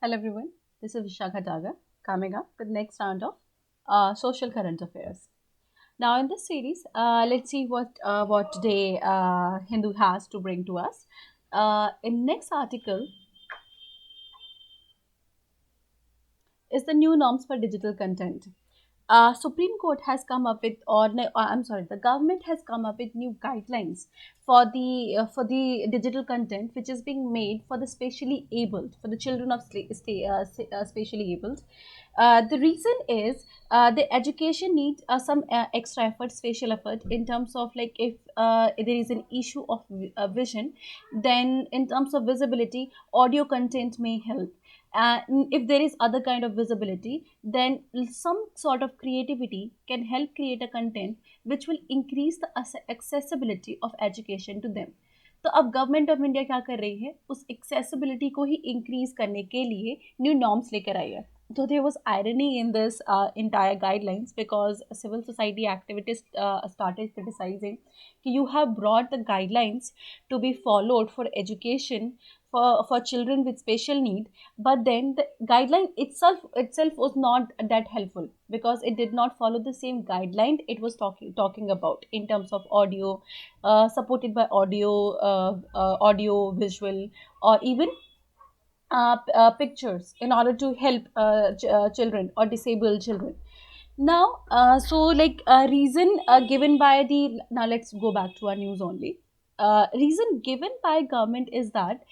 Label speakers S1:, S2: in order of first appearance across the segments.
S1: Hello everyone, this is Vishakha Daga coming up with the next round of social current affairs. Now in this series, let's see what today Hindu has to bring to us. In next article is the new norms for digital content. Supreme Court has come up with, or no, I'm sorry, the government has come up with new guidelines for the digital content which is being made for the specially abled, for the children of specially abled. The reason is the education needs some extra effort, special effort in terms of like if there is an issue of vision, then in terms of visibility, audio content may help. If there is other kind of visibility, then some sort of creativity can help create a content which will increase the accessibility of education to them. तो अब government of India क्या कर रही है, उस accessibility को ही increase करने के लिए न्यू नॉर्म्स लेकर आई है. So there was irony in this entire guidelines because civil society activists started criticizing you have brought the guidelines to be followed for education for children with special need, but then the guideline itself was not that helpful because it did not follow the same guideline it was talking about in terms of audio, supported by audio visual, or even pictures in order to help children or disabled children. Now like reason given by the, now let's go back to our news only. Reason given by government is that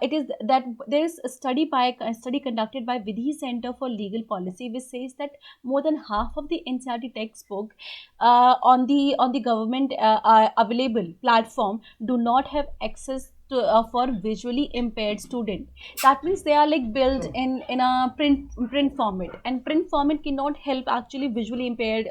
S1: it is that there is a study conducted by Vidhi Center for Legal Policy which says that more than half of the NCERT textbook on the government available platform do not have access to, for visually impaired student. That means they are like built in a print format, and print format cannot help actually visually impaired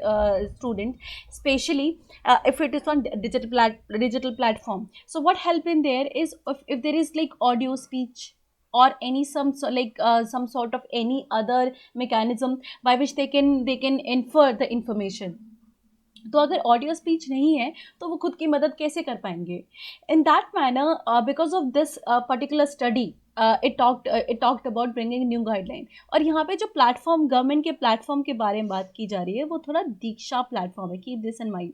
S1: student, especially if it is on digital platform. So what help in there is if there is like audio speech or any some sort of any other mechanism by which they can infer the information. तो अगर audio speech नहीं है तो वो खुद की मदद कैसे कर पाएंगे. In that manner because of this particular study it talked about bringing new guideline. और यहाँ पे जो प्लेटफॉर्म, गवर्नमेंट के प्लेटफॉर्म के बारे में बात की जा रही है वो थोड़ा दीक्षा प्लेटफॉर्म है. कीप दिस इन माइंड,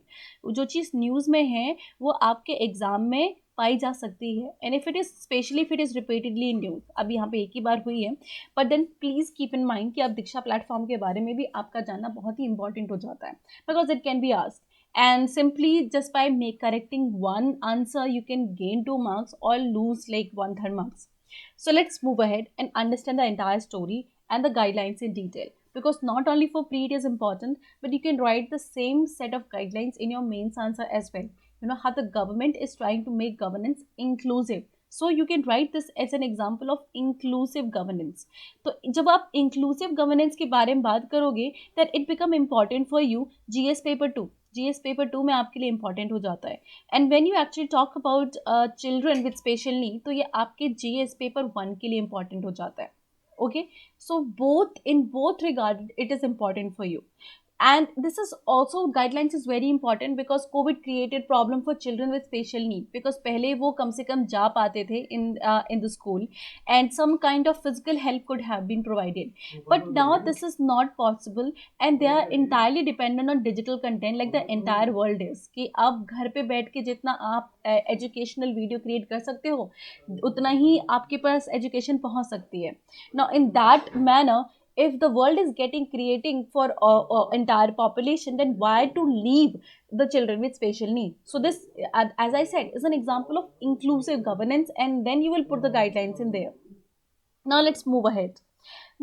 S1: जो चीज़ न्यूज़ में है वो आपके एग्जाम में पाई जा सकती है. And if it is specially if it is repeatedly in news, अब यहाँ पे एक ही बार हुई है, but then please keep in mind कि अब दीक्षा प्लेटफॉर्म के बारे में भी आपका जानना बहुत ही इंपॉर्टेंट हो जाता है, because it can be asked. And simply just by correcting one answer you can gain 2 marks or lose like 1/3 marks. So let's move ahead and understand the entire story and the guidelines in detail, because not only for pre it is important, but you can write the same set of guidelines in your mains answer as well. You know how the government is trying to make governance inclusive, so you can write this as an example of inclusive governance. तो जब आप inclusive governance के बारे में बात करोगे, then it become important for you GS paper 2. GS paper 2 में आपके लिए इंपॉर्टेंट हो जाता है. And when you actually talk about children with special need, तो ये आपके GS पेपर 1 के लिए इंपॉर्टेंट हो जाता है. Okay, so both in both regard it is important for you. And this is also, guidelines is very important because COVID created problem for children with special need, because पहले वो कम से कम जा पाते थे in the school and some kind of physical help could have been provided, but now this is not possible and they are entirely dependent on digital content like the entire world is. कि आप घर पे बैठ के जितना आप educational video create कर सकते हो उतना ही आपके पास education पहुंच सकती है. Now in that manner, if the world is getting creating for entire population, then why to leave the children with special need? So this, as I said, is an example of inclusive governance, and then you will put the guidelines in there. Now let's move ahead.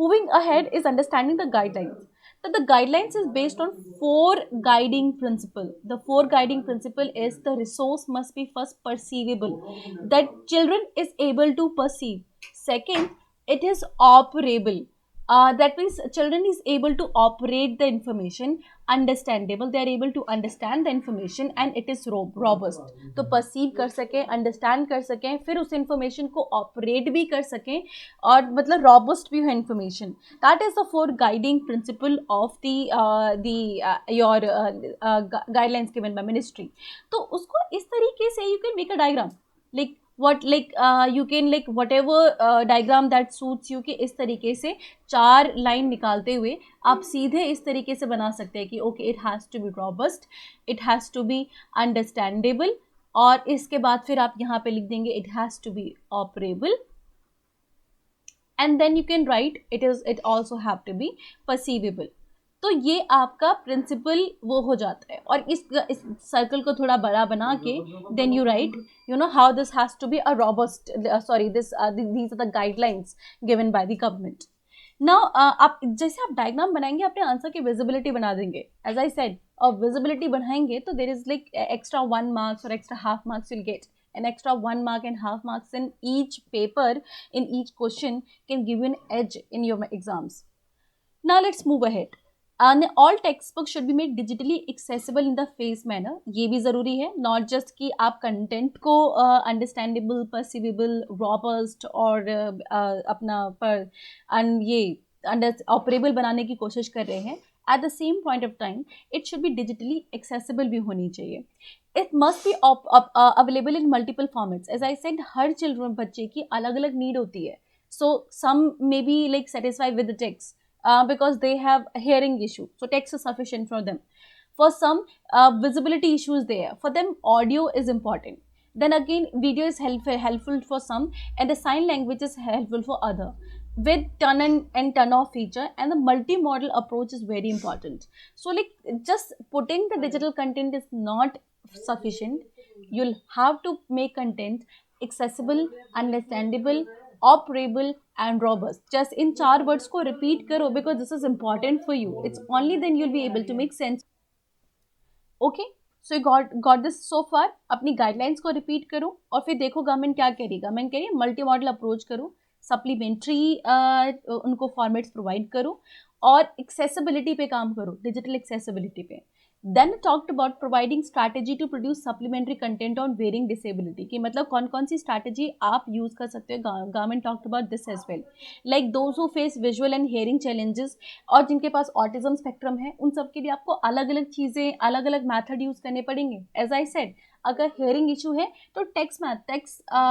S1: Moving ahead is understanding the guidelines. That the guidelines is based on four guiding principle. The four guiding principle is the resource must be first perceivable, that children is able to perceive. Second, it is operable. That means children is able to operate the information, understandable, they are able to understand the information, and it is robust. तो perceive कर सकें, understand कर सकें, फिर उस information को operate भी कर सकें, और मतलब robust भी हो information. That is the four guiding principle of your guidelines given by ministry. तो उसको इस तरीके से you can make a diagram. Like what like you can like whatever diagram that suits you, कि इस तरीके से 4 लाइन निकालते हुए आप सीधे इस तरीके से बना सकते हैं कि okay it has to be robust, it has to be understandable, और इसके बाद फिर आप यहाँ पे लिख देंगे it has to be operable, and then you can write it also have to be perceivable. तो ये आपका प्रिंसिपल वो हो जाता है, और इस सर्कल को थोड़ा बड़ा बना के then you write you know how this has to be a robust, sorry this these are the guidelines given by the government. Now आप जैसे आप डायग्राम बनाएंगे अपने आंसर की विजिबिलिटी बना देंगे, एज आई सेड, और विजिबिलिटी बढ़ाएंगे तो there is like extra 1 marks और extra half marks you'll get, an extra 1 mark and half marks in each paper, in each question can give you an edge in your exams. Now let's move ahead. And all textbooks should be made digitally accessible in the phased manner. ये भी ज़रूरी है, not just कि आप content को understandable, perceivable, robust और अपना पर ये operable बनाने की कोशिश कर रहे हैं. At the same point of time, it should be digitally accessible भी होनी चाहिए. It must be available in multiple formats. As I said, her children बच्चे की अलग अलग need होती है. So some may be like satisfied with the text because they have a hearing issue. So text is sufficient for them. For some, visibility issues there. For them, audio is important. Then again, video is helpful for some, and the sign language is helpful for other. With turn and turn off feature, and the multi-modal approach is very important. So like just putting the digital content is not sufficient. You'll have to make content accessible, understandable, operable and robust. Just in 4 words को repeat करो, because this is important for you. It's only then you'll be able to make sense. Okay, so you got this so far. अपनी guidelines को repeat करो और फिर देखो government क्या कह रही है. गवर्नमेंट कह रही है मल्टी मॉडल अप्रोच करो, सप्लीमेंट्री उनको फॉर्मेट्स प्रोवाइड करो और एक्सेसिबिलिटी पे काम करो, डिजिटल एक्सेसिबिलिटी पे. Then talked about providing strategy to produce supplementary content on varying disability, कि मतलब कौन कौन सी स्ट्रैटेजी आप यूज़ कर सकते हो. Government talked about this as well, like those who face visual and hearing challenges, और जिनके पास ऑटिज्म स्पेक्ट्रम है उन सब के लिए आपको अलग अलग चीज़ें, अलग अलग मैथड यूज़ करने पड़ेंगे. एज आई सेड, अगर हेयरिंग इशू है तो text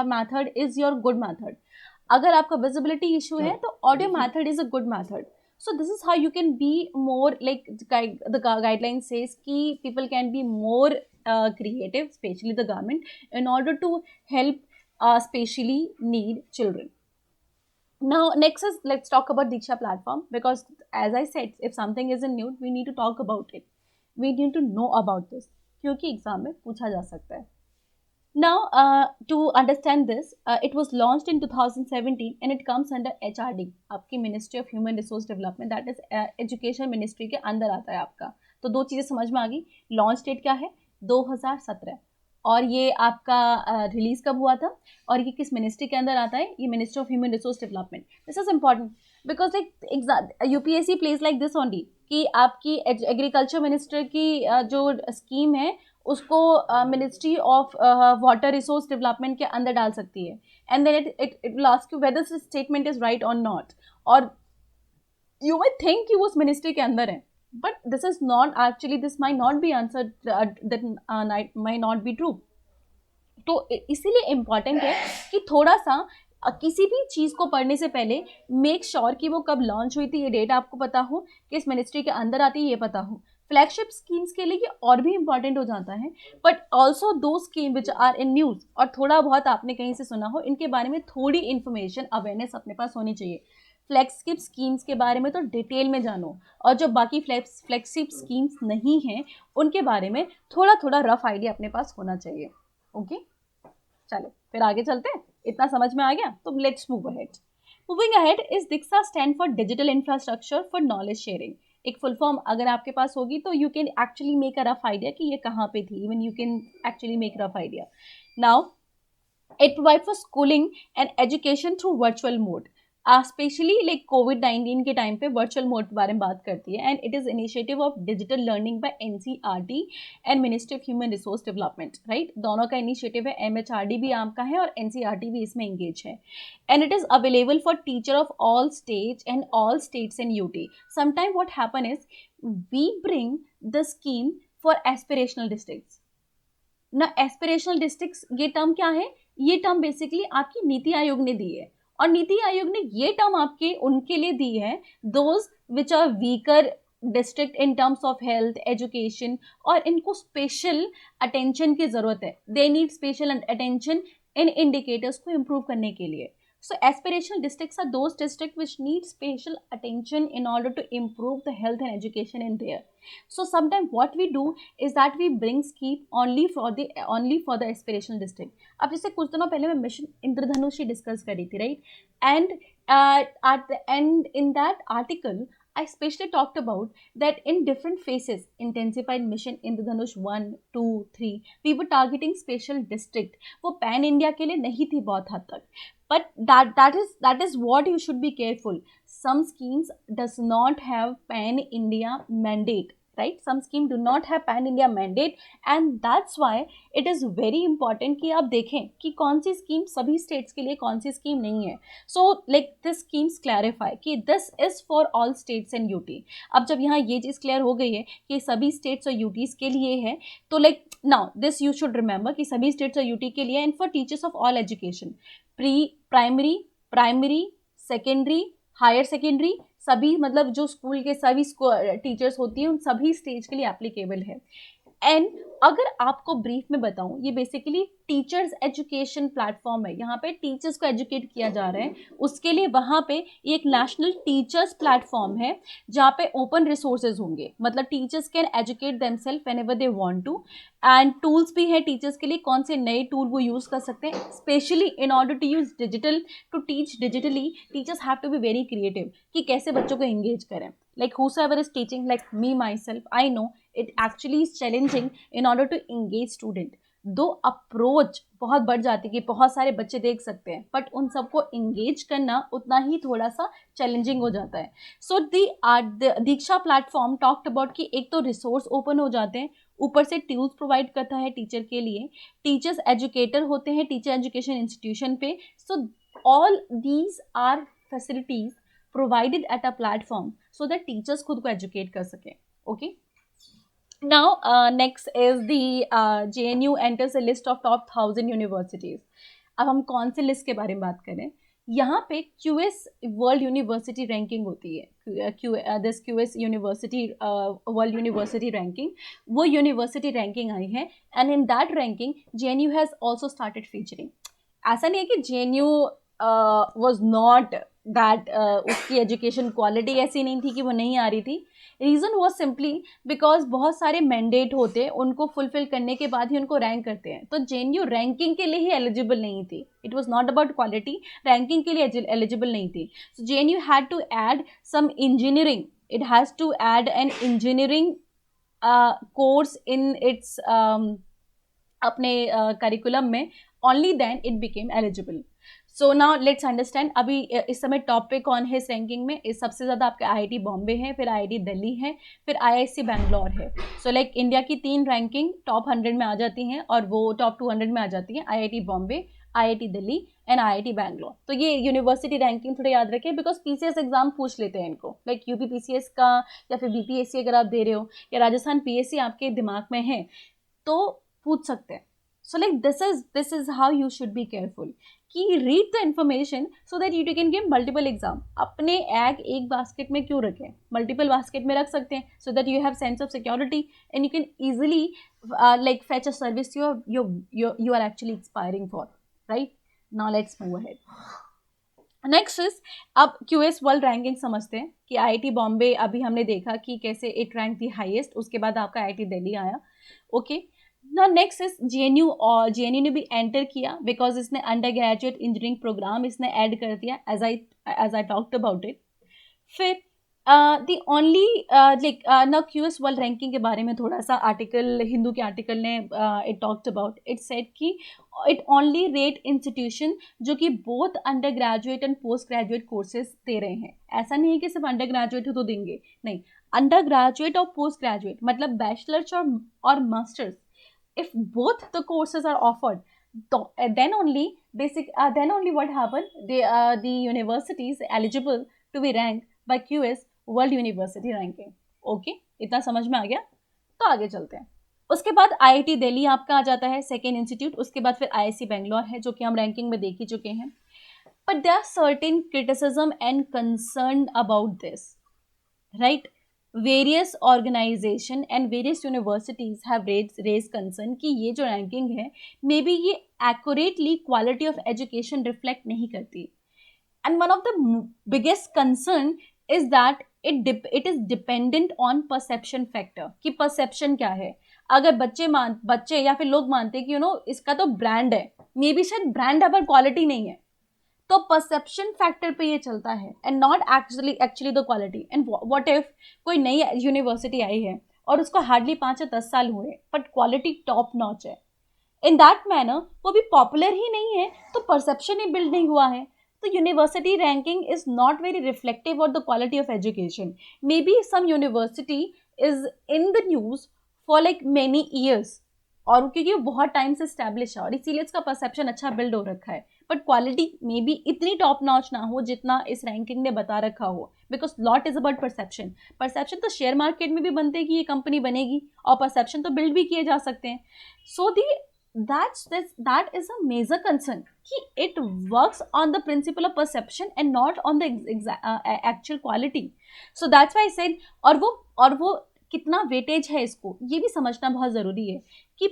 S1: method is your good method. अगर आपका विजिबिलिटी इशू है तो audio method is a good method. So this is how you can be more like the guideline says ki people can be more creative, especially the government, in order to help specially need children. Now next is, let's talk about Diksha platform, because as I said, if something is new we need to talk about it, we need to know about this क्योंकि exam में पूछा जा सकता है. Now, to understand this, it was launched in 2017 and it comes under HRD, आपकी Ministry of Human Resource Development, that is Education Ministry के अंदर आता है आपका. तो 2 चीज़ें समझ में आ गई. लॉन्च डेट क्या है? 2017. और ये आपका रिलीज कब हुआ था और ये किस मिनिस्ट्री के अंदर आता है? ये ministry of human resource development. This is important because like UPSC place like this only, कि आपकी एग्रीकल्चर मिनिस्टर की जो स्कीम है उसको ministry of water resource development के अंदर डाल सकती है. And then it will ask you whether this statement is right और नॉट, और यू माइट थिंक कि वो उस मिनिस्ट्री के अंदर है, but this is not actually, this might not be answered, that might not be true. तो इसीलिए इम्पॉर्टेंट है कि थोड़ा सा किसी भी चीज़ को पढ़ने से पहले मेक श्योर कि वो कब लॉन्च हुई थी, ये डेट आपको पता हो, किस मिनिस्ट्री के अंदर आती है ये पता हो. फ्लैगशिप स्कीम्स के लिए ये और भी इम्पॉर्टेंट हो जाता है, but also those scheme which are in news और थोड़ा बहुत आपने कहीं से सुना हो, इनके बारे में थोड़ी इन्फॉर्मेशन अवेयरनेस अपने पास होनी चाहिए. फ्लैगशिप स्कीम्स के बारे में तो डिटेल में जानो, और जो बाकी फ्लैगशिप स्कीम्स नहीं हैं उनके बारे में थोड़ा थोड़ा रफ आइडिया अपने पास होना चाहिए. ओके, चलो फिर आगे चलते हैं. इतना समझ में आ गया तो let's move ahead. Moving ahead is Diksha stand for digital infrastructure for knowledge sharing. एक फुल फॉर्म अगर आपके पास होगी तो you can actually make a rough idea कि ये कहाँ पे थी. Even you can actually make rough idea. Now it provide for schooling and education through virtual mode, specially like कोविड-19 के टाइम पे वर्चुअल मोड के बारे में बात करती है. And it is initiative of digital learning by NCERT and ministry of human resource development. Right, दोनों का इनिशिएटिव है. एमएचआरडी भी आपका है और एनसीईआरटी भी इसमें एंगेज है. And it is available for teacher of all stage and all states and UT. Sometime what happen is we bring the scheme for aspirational districts. ना एस्पिरेशनल डिस्ट्रिक्ट्स ये टर्म क्या है? ये टर्म बेसिकली आपकी नीति आयोग ने दी है, और नीति आयोग ने ये टर्म आपके उनके लिए दी है those which are weaker district in terms of health education, और इनको स्पेशल अटेंशन की जरूरत है, दे नीड स्पेशल अटेंशन इन इंडिकेटर्स को इम्प्रूव करने के लिए. So aspirational districts are those districts which need special attention in order to improve the health and education in there. So sometimes what we do is that we bring scheme only for the aspirational district. अब जैसे कुछ दिनों पहले मैं mission इंद्रधनुष ही discuss करी थी, right? And at the end in that article I especially talked about that in different phases, intensified mission Indradhanush 1, 2, 3, we were targeting special district. वो pan India के लिए नहीं थी बहुत हद तक, but that is what you should be careful. Some schemes does not have pan India mandate, right? Some scheme do not have pan India mandate, and that's why it is very important कि आप देखें कि कौन सी scheme सभी states के लिए, कौन सी scheme नहीं है. So like this schemes clarify कि this is for all states and UT. अब जब यहाँ ये चीज़ क्लियर हो गई है कि सभी स्टेट्स और यूटीज के लिए है, तो like now this you should remember कि सभी स्टेट्स और यूटी के लिए, and for teachers of all education, primary secondary higher secondary, सभी मतलब जो स्कूल के सभी टीचर्स होती हैं उन सभी स्टेज के लिए एप्लीकेबल है. एंड अगर आपको ब्रीफ में बताऊं, ये बेसिकली टीचर्स एजुकेशन प्लेटफॉर्म है. यहाँ पे टीचर्स को एजुकेट किया जा रहा है, उसके लिए वहाँ पे एक नेशनल टीचर्स प्लेटफॉर्म है जहाँ पे ओपन रिसोर्सेज होंगे, मतलब teachers can educate themselves whenever they want to. And tools भी है टीचर्स के लिए, कौन से नए टूल वो यूज़ कर सकते हैं, specially in order to use digital to teach digitally. Teachers have to be very creative कि कैसे बच्चों को एंगेज करें. Like whosoever is teaching, like me myself, I know it actually is challenging in order to engage student. दो approach बहुत बढ़ जाती है कि बहुत सारे बच्चे देख सकते हैं, बट उन सबको इंगेज करना उतना ही थोड़ा सा चैलेंजिंग हो जाता है. सो दीक्षा प्लेटफॉर्म टॉक्ड अबाउट कि एक तो रिसोर्स ओपन हो जाते हैं, ऊपर से टूल्स प्रोवाइड करता है टीचर के लिए, टीचर्स एजुकेटर होते हैं टीचर एजुकेशन इंस्टीट्यूशन पे. So all these are facilities provided at a platform so that teachers खुद को educate कर सकें. Okay. Now next is the JNU enters a list of top 1000 universities. अब हम कौन से लिस्ट के बारे में बात करें, यहाँ पे QS वर्ल्ड यूनिवर्सिटी रैंकिंग होती है. This QS university world university ranking, वो यूनिवर्सिटी रैंकिंग आई है, and in that ranking JNU has also started featuring. ऐसा नहीं है कि JNU वॉज नॉट दैट, उसकी एजुकेशन क्वालिटी ऐसी नहीं थी कि वो नहीं आ रही थी. रीज़न वॉज सिंपली बिकॉज बहुत सारे मैंडेट होते हैं, उनको फुलफिल करने के बाद ही उनको रैंक करते हैं. तो JNU रैंकिंग के लिए ही एलिजिबल नहीं थी. It was not about quality, ranking के लिए एलिजिबल नहीं थी. So JNU had to add some engineering, it has to add an engineering course in its अपने करिकुलम में, only then it became eligible. So now let's understand अभी इस समय top पे कौन है इस रैंकिंग में. इस सबसे ज़्यादा आपका IIT बॉम्बे है, फिर IIT दिल्ली है, फिर IISc बैंगलोर है. सो लाइक इंडिया की 3 रैंकिंग टॉप 100 में आ जाती हैं, और वो टॉप 200 में आ जाती हैं, IIT Bombay, IIT Delhi and IIT Bangalore. तो ये यूनिवर्सिटी रैंकिंग थोड़ा याद रखें, बिकॉज PCS एग्जाम पूछ लेते हैं इनको, लाइक UP PCS का या फिर BPSC अगर आप दे रहे हो, या राजस्थान PSC आपके दिमाग में है तो पूछ सकते हैं. So like this is how you should be careful कि read the information so that you can give multiple exam. अपने egg एक basket में क्यों रखें, multiple basket में रख सकते हैं, so that you have sense of security and you can easily like fetch a service you are actually aspiring for, right? Now let's move ahead. Next is, अब QS world ranking समझते हैं कि IIT Bombay अभी हमने देखा कि कैसे it rank थी हाईएस्ट, उसके बाद आपका IIT दिल्ली आया. ओके. ना नेक्स्ट इज JNU, और JNU ने भी एंटर किया बिकॉज इसने अंडर ग्रेजुएट इंजीनियरिंग प्रोग्राम इसने ऐड कर दिया, as I talked about it. फिर दी ओनली लाइक ना QS वर्ल्ड रैंकिंग के बारे में थोड़ा सा आर्टिकल, हिंदू के आर्टिकल ने it talked about, it said कि इट ओनली रेट इंस्टीट्यूशन जो कि both undergraduate and postgraduate courses दे रहे हैं. ऐसा नहीं है कि सिर्फ अंडर ग्रेजुएट हो तो देंगे, नहीं, अंडर ग्रेजुएट और पोस्ट ग्रेजुएट मतलब बैचलर्स और masters. If both the courses are offered, then only what happen, the university is eligible to be ranked by QS World University Ranking. Okay, इतना समझ में आ गया. तो आगे चलते हैं. उसके बाद आईआईटी दिल्ली आपका आ जाता है सेकेंड इंस्टीट्यूट, उसके बाद फिर आईआईसी बेंगलोर है जो कि हम रैंकिंग में देख ही चुके हैं. But there are certain criticism and concern about this, right. Various organization and various universities have raised concern कि ये जो रैंकिंग है मे बी ये accurately quality of education reflect नहीं करती. And one of the biggest concern is that it is dependent on perception factor कि perception क्या है. अगर बच्चे या फिर लोग मानते हैं कि इसका तो ब्रांड है, मे बी शायद ब्रांड है पर क्वालिटी नहीं है, तो परसेप्शन फैक्टर पे ये चलता है and not actually the quality. And what if कोई नई यूनिवर्सिटी आई है और उसको हार्डली 5 या 10 साल हुए बट क्वालिटी टॉप नॉच है, इन दैट मैनर वो भी पॉपुलर ही नहीं है तो परसेप्शन ही बिल्ड नहीं हुआ है. तो university ranking is not very reflective of the quality of education. Maybe some university is in the news for like many years, और क्योंकि वो बहुत टाइम से स्टैब्लिश है और इसीलिए इसका परसेप्शन अच्छा बिल्ड हो रखा है, बट क्वालिटी मे बी इतनी टॉप नॉच ना हो जितना इस रैंकिंग ने बता रखा हो, because lot is about perception. Perception तो शेयर मार्केट में भी बनते हैं कि ये कंपनी बनेगी, और परसेप्शन तो बिल्ड भी किए जा सकते हैं. सो that is a major concern कि it works on the principle of perception and not on the actual quality. So that's why I said, और वो कितना वेटेज है इसको ये भी समझना बहुत ज़रूरी है कि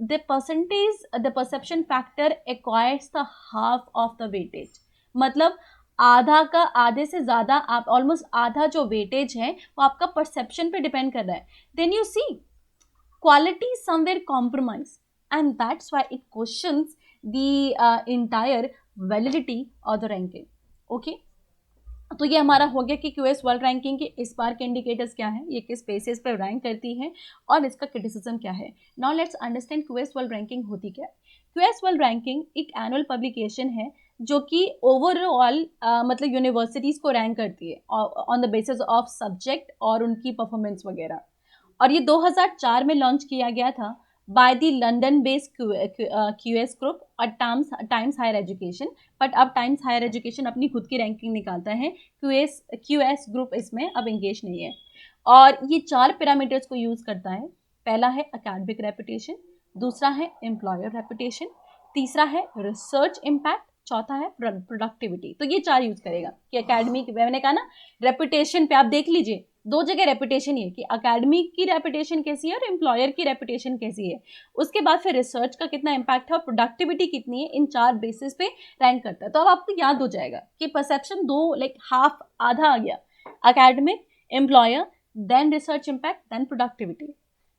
S1: the perception factor acquires the half of the weightage. मतलब आधे से ज़्यादा, आप ऑलमोस्ट आधा जो वेटेज है वो आपका परसेप्शन पे डिपेंड कर रहा है. Then you see quality somewhere compromise, and that's why it questions the entire validity of the ranking. Okay, तो ये हमारा हो गया कि क्यूएस वर्ल्ड रैंकिंग के इस बार के इंडिकेटर्स क्या हैं, ये किस बेसिस पर रैंक करती है और इसका क्रिटिसिज्म क्या है. Now let's understand QS world ranking होती क्या है. क्यूएस वर्ल्ड रैंकिंग एक एनुअल पब्लिकेशन है जो कि ओवरऑल मतलब यूनिवर्सिटीज़ को रैंक करती है on the basis of subject और उनकी परफॉर्मेंस वगैरह. और ये 2004 में लॉन्च किया गया था by the London-based QS group और टाइम्स हायर एजुकेशन. बट अब टाइम्स हायर एजुकेशन अपनी खुद की रैंकिंग निकालता है, QS ग्रुप इसमें अब एंगेज नहीं है. और ये 4 पैरामीटर्स को यूज़ करता है. पहला है एकेडमिक रेपुटेशन, दूसरा है एम्प्लॉयर रेपुटेशन, तीसरा है रिसर्च इम्पैक्ट, चौथा है प्रोडक्टिविटी. तो ये 4 यूज़ करेगा कि एकेडमिक, मैंने कहा ना रेपुटेशन पे आप देख लीजिए, 2 जगह रेपुटेशन है कि अकेडमिक की रेपुटेशन कैसी है और एम्प्लॉयर की रेपुटेशन कैसी है. उसके बाद फिर रिसर्च का कितना इम्पैक्ट है और प्रोडक्टिविटी कितनी है, इन 4 बेसिस पे रैंक करता है. तो अब आपको याद हो जाएगा कि परसेप्शन 2 लाइक हाफ आधा आ गया, academic, employer, then research impact, then productivity.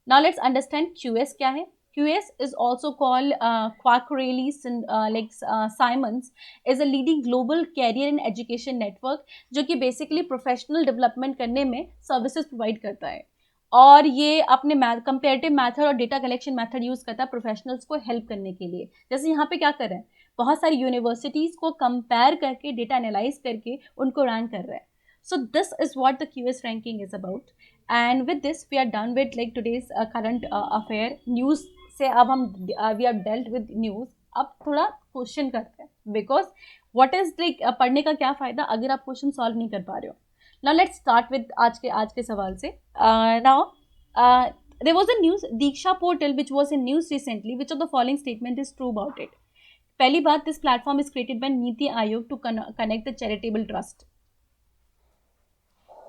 S1: Now let's understand QS क्या है. QS is also called Quacquarelli-Symonds, is a leading global career and education network जो कि बेसिकली प्रोफेशनल डेवलपमेंट करने में सर्विसेज प्रोवाइड करता है. और ये अपने कंपेरेटिव मैथड और डेटा कलेक्शन मैथड यूज़ करता है प्रोफेशनल्स को हेल्प करने के लिए. जैसे यहाँ पे क्या कर रहे हैं, बहुत सारी यूनिवर्सिटीज़ को कंपेयर करके डेटा एनालाइज करके उनको रैंक कर रहा है. So this is what the QS ranking is about. And with this we are done with like today's current affair news से. अब हम we have dealt with news. अब थोड़ा क्वेश्चन करते हैं, बिकॉज व्हाट इज लाइक पढ़ने का क्या फ़ायदा अगर आप क्वेश्चन सॉल्व नहीं कर पा रहे हो. नाउ लेट्स स्टार्ट विद आज के सवाल से. Now there was a news Diksha portal which was in news recently, which of the following statement is true about it. पहली बात, this platform is created by NITI Aayog to connect the charitable trust.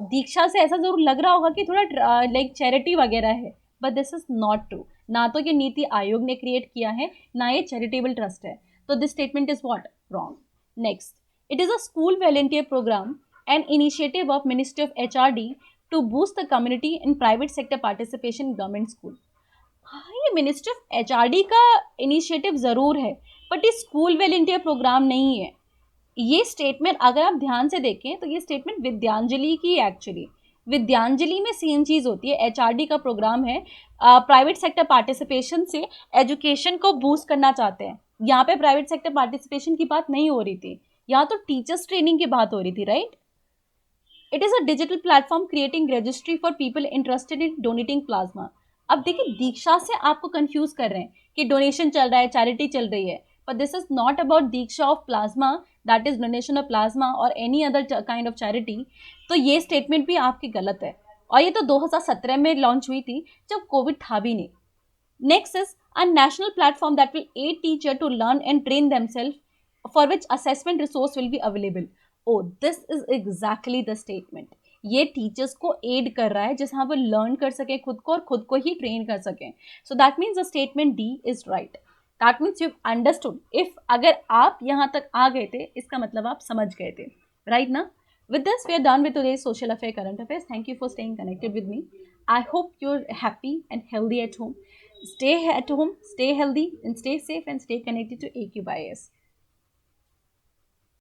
S1: Diksha से ऐसा जरूर लग रहा होगा कि थोड़ा लाइक चैरिटी वगैरह है, but this is not true. ना तो ये नीति आयोग ने क्रिएट किया है, ना ये चैरिटेबल ट्रस्ट है. तो this statement is what wrong. Next, it is a school volunteer programme and initiative of ministry of HRD to boost the community in private sector participation government school. हाँ, ये ministry of HRD का initiative ज़रूर है, but ये school volunteer programme नहीं है. ये statement अगर आप ध्यान से देखें तो ये स्टेटमेंट विद्यांजलि की एक्चुअली. विद्यांजलि में सेम चीज़ होती है. HRD का प्रोग्राम है, प्राइवेट सेक्टर पार्टिसिपेशन से एजुकेशन को बूस्ट करना चाहते हैं. यहाँ पे प्राइवेट सेक्टर पार्टिसिपेशन की बात नहीं हो रही थी, यहाँ तो टीचर्स ट्रेनिंग की बात हो रही थी, right. It is a digital platform creating registry for people interested in donating plasma. अब देखिए, दीक्षा से आपको कंफ्यूज कर रहे हैं कि डोनेशन चल रहा है, चैरिटी चल रही है, but this is not about Diksha of plasma, that is donation of plasma or any other kind of charity. तो ये स्टेटमेंट भी आपकी गलत है. और ये तो 2017 में लॉन्च हुई थी जब कोविड था भी नहीं. Next is a national platform that will aid teacher to learn and train themselves, for which assessment resource will be available. Oh, this is exactly the statement. ये टीचर्स को एड कर रहा है जहाँ वो लर्न कर सके खुद को और खुद को ही ट्रेन कर सके. So that means the statement D is right. That means you understood. If अगर आप यहाँ तक आ गए थे इसका मतलब आप समझ गए थे. राइट ना? With this, we are done with today's social affair current affairs. Thank you for staying connected with me. I hope you're happy and healthy at home. Stay at home, stay healthy, and stay safe and stay connected to AQBIS.